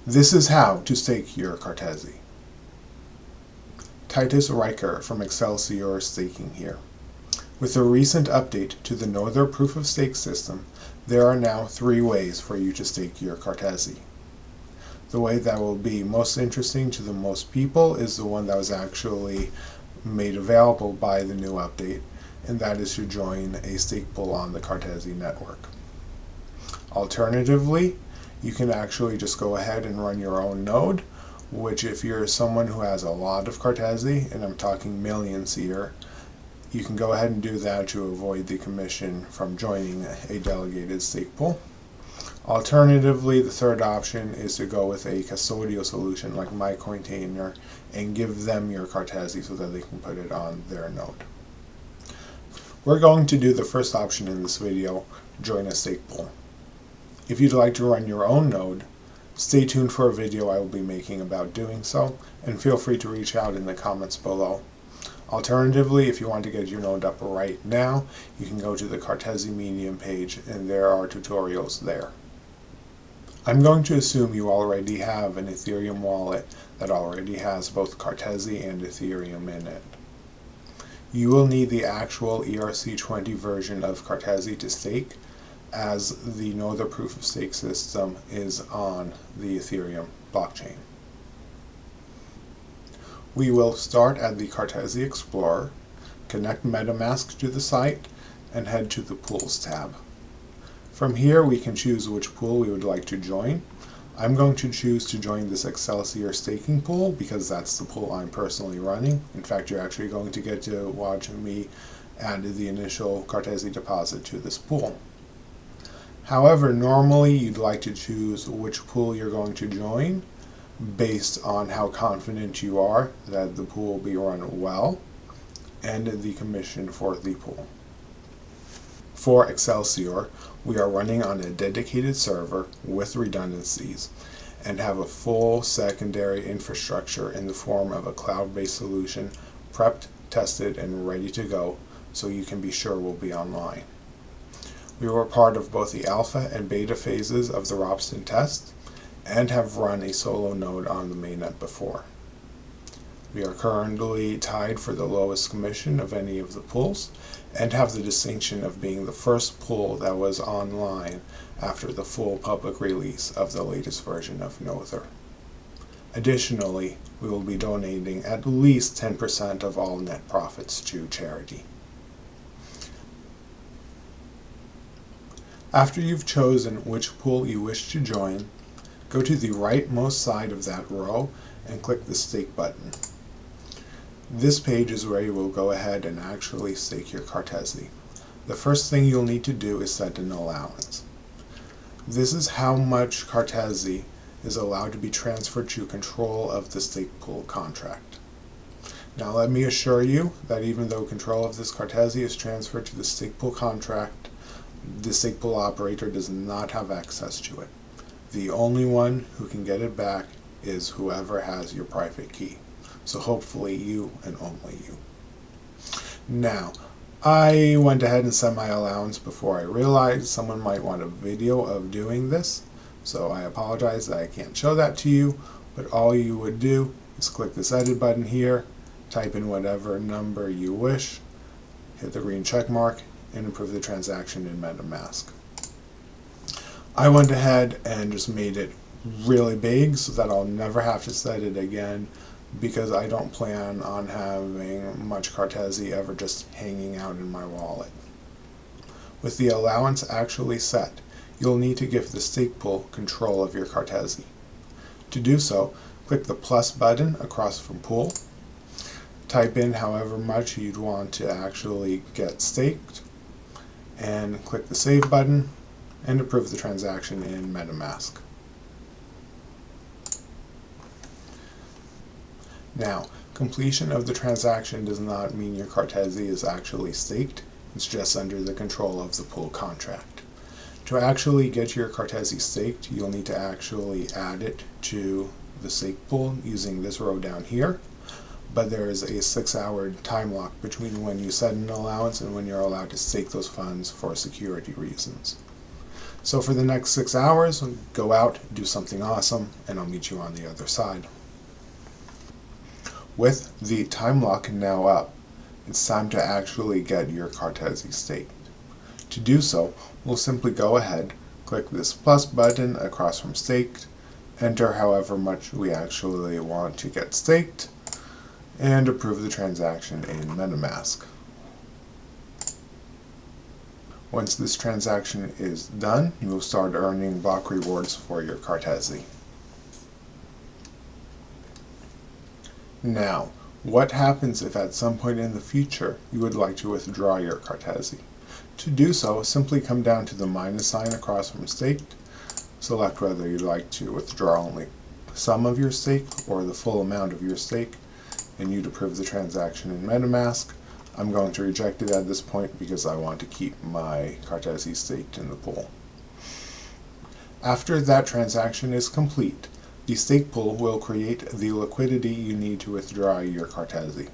This is how to stake your Cartesi. Titus Riker from Excelsior Staking here. With a recent update to the Northern Proof of Stake system, there are now 3 ways for you to stake your Cartesi. The way that will be most interesting to the most people is the one that was actually made available by the new update, and that is to join a stake pool on the Cartesi network. Alternatively, you can actually just go ahead and run your own node, which if you're someone who has a lot of Cartesi, and I'm talking millions here, you can go ahead and do that to avoid the commission from joining a delegated stake pool. Alternatively, the third option is to go with a custodial solution like MyCointainer and give them your Cartesi so that they can put it on their node. We're going to do the first option in this video, join a stake pool. If you'd like to run your own node, stay tuned for a video I will be making about doing so, and feel free to reach out in the comments below. Alternatively, if you want to get your node up right now, you can go to the Cartesi Medium page and there are tutorials there. I'm going to assume you already have an Ethereum wallet that already has both Cartesi and Ethereum in it. You will need the actual ERC20 version of Cartesi to stake, as the Northern Proof of Stake system is on the Ethereum blockchain. We will start at the Cartesi Explorer, connect MetaMask to the site, and head to the Pools tab. From here we can choose which pool we would like to join. I'm going to choose to join this Excelsior staking pool because that's the pool I'm personally running. In fact, you're actually going to get to watch me add the initial Cartesi deposit to this pool. However, normally you'd like to choose which pool you're going to join based on how confident you are that the pool will be run well and the commission for the pool. For Excelsior, we are running on a dedicated server with redundancies and have a full secondary infrastructure in the form of a cloud-based solution prepped, tested, and ready to go so you can be sure we'll be online. We were part of both the alpha and beta phases of the Robston test and have run a solo node on the mainnet before. We are currently tied for the lowest commission of any of the pools and have the distinction of being the first pool that was online after the full public release of the latest version of Noether. Additionally, we will be donating at least 10% of all net profits to charity. After you've chosen which pool you wish to join, go to the rightmost side of that row and click the Stake button. This page is where you will go ahead and actually stake your Cartesi. The first thing you'll need to do is set an allowance. This is how much Cartesi is allowed to be transferred to control of the stake pool contract. Now let me assure you that even though control of this Cartesi is transferred to the stake pool contract, the stake pool operator does not have access to it. The only one who can get it back is whoever has your private key. So hopefully you and only you. Now, I went ahead and set my allowance before I realized someone might want a video of doing this. So I apologize that I can't show that to you, but all you would do is click this edit button here, type in whatever number you wish, hit the green check mark, and approve the transaction in MetaMask. I went ahead and just made it really big so that I'll never have to set it again, because I don't plan on having much Cartesi ever just hanging out in my wallet. With the allowance actually set, you'll need to give the stake pool control of your Cartesi. To do so, click the plus button across from pool, type in however much you'd want to actually get staked, and click the save button and approve the transaction in MetaMask. Now, completion of the transaction does not mean your Cartesi is actually staked, it's just under the control of the pool contract. To actually get your Cartesi staked, you'll need to actually add it to the stake pool using this row down here, but there is a 6-hour time lock between when you set an allowance and when you're allowed to stake those funds for security reasons. So for the next 6 hours, go out, do something awesome, and I'll meet you on the other side. With the time lock now up, it's time to actually get your Cartesi staked. To do so, we'll simply go ahead, click this plus button across from staked, enter however much we actually want to get staked, and approve the transaction in MetaMask. Once this transaction is done, you will start earning block rewards for your Cartesi. Now, what happens if at some point in the future you would like to withdraw your Cartesi? To do so, simply come down to the minus sign across from staked, select whether you'd like to withdraw only some of your stake or the full amount of your stake, and you'd approve the transaction in MetaMask. I'm going to reject it at this point because I want to keep my Cartesi staked in the pool. After that transaction is complete, the stake pool will create the liquidity you need to withdraw your Cartesi.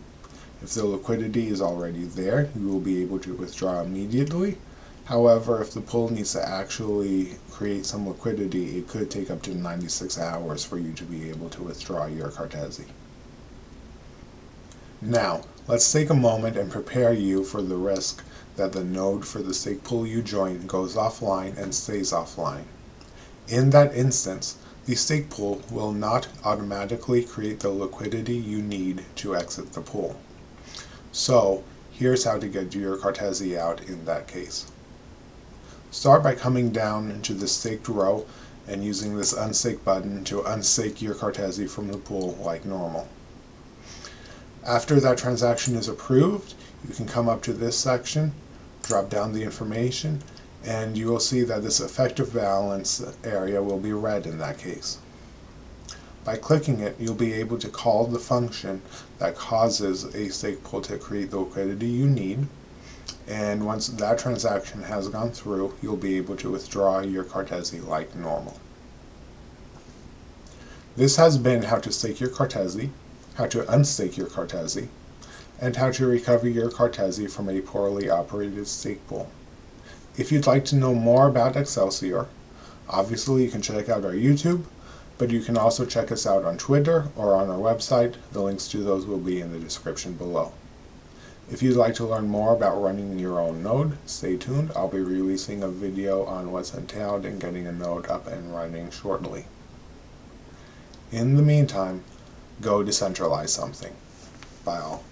If the liquidity is already there, you will be able to withdraw immediately. However, if the pool needs to actually create some liquidity, it could take up to 96 hours for you to be able to withdraw your Cartesi. Now, let's take a moment and prepare you for the risk that the node for the stake pool you join goes offline and stays offline. In that instance, the stake pool will not automatically create the liquidity you need to exit the pool. So, here's how to get your Cartesi out in that case. Start by coming down into the staked row and using this unstake button to unstake your Cartesi from the pool like normal. After that transaction is approved, you can come up to this section, drop down the information, and you will see that this effective balance area will be red in that case. By clicking it, you'll be able to call the function that causes a stake pool to create the liquidity you need, and once that transaction has gone through, you'll be able to withdraw your Cartesi like normal. This has been how to stake your Cartesi, how to unstake your Cartesi, and how to recover your Cartesi from a poorly operated stake pool. If you'd like to know more about Excelsior, obviously you can check out our YouTube, but you can also check us out on Twitter or on our website. The links to those will be in the description below. If you'd like to learn more about running your own node, stay tuned. I'll be releasing a video on what's entailed in getting a node up and running shortly. In the meantime, go decentralize something. Bye all.